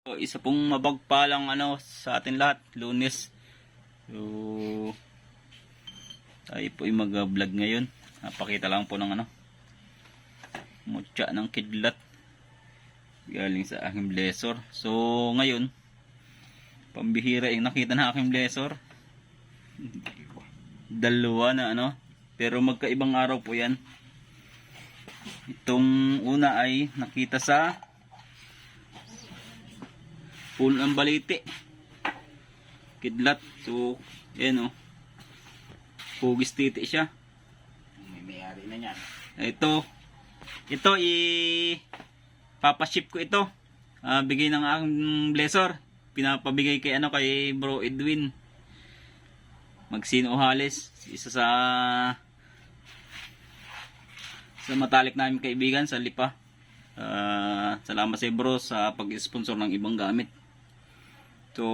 So, isa pong mabagpalang sa atin lahat, Lunes. So, tayo po ay mag-vlog ngayon. Napakita lang po ng mutya ng kidlat galing sa aking blessor. So, ngayon, pambihira yung nakita na aking blessor. Dalawa na pero magkaibang araw po yan. Itong una ay nakita sa pool ng balite, kidlat. So yan hugis titi siya. May-ari na niyan. Ito papaship ko ito. Bigay ng aking blessor, pinapabigay kay kay Bro Edwin Magsino Hales, isa sa matalik namin kaibigan sa Lipa. Salamat sa bro sa pag-sponsor ng ibang gamit. So,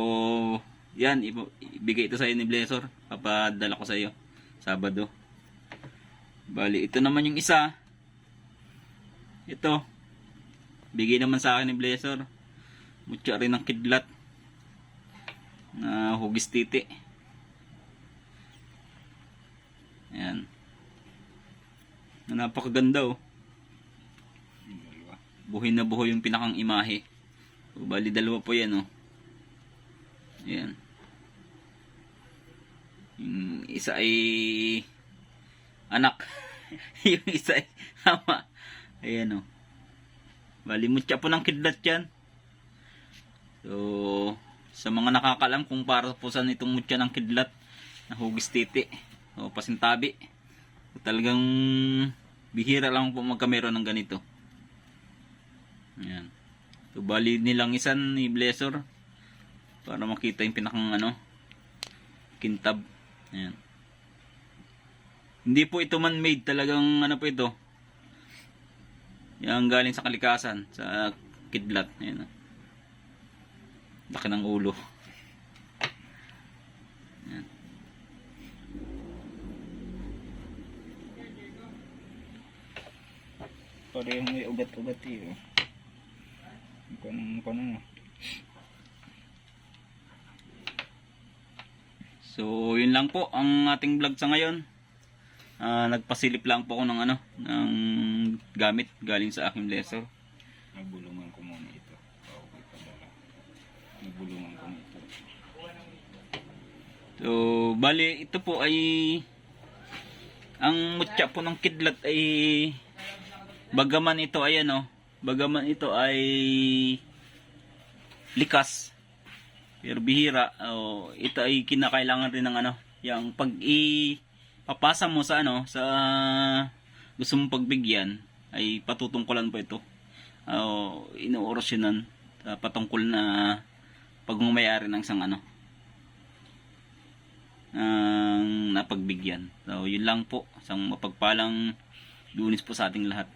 yan, ibigay ito sa iyo ni Blessor. Papadala ko sa iyo Sabado. Bali, ito naman yung isa. Ito, bigay naman sa akin ni Blessor. Mutya rin ng kidlat na hugis titi. Ayan. Napakaganda buhay na buhay yung pinakang imahe. So, bali dalawa po yan Ayan. Yung isa ay anak. Yung isa ay ama. Ayan Bali mutya po ng kidlat yan. So, sa mga nakakalam kung para po saan itong mutya ng kidlat na hugis titi o pasintabi, talagang bihira lang po magkameron ng ganito. Ayan. So, bali nilang isan ni Blessor para makita yung pinakang kintab. Ayan. Hindi po ito man-made, talagang po ito. Yang galing sa kalikasan, sa kidlat. Ayan. Laki ng ulo. Ayan. Parehong may ugat-ugat Kanang So, yun lang po ang ating vlog sa ngayon. Nagpasilip lang po ako ng ng gamit galing sa aking blessor. Nagbulungan ko muna ito. Okay padala. Nagbulungan ko ito. So, bali ito po ay ang mutya po ng kidlat ay bagaman ito ay likas, pero bihira, ito ay kinakailangan rin ng yung pag ipapasa mo sa sa gusto mong pagbigyan ay patutungkulan po ito. Inuorasyonan patungkol na pagmamayari ng isang napagbigyan. So, yun lang po. Isang mapagpalang Lunes po sa ating lahat.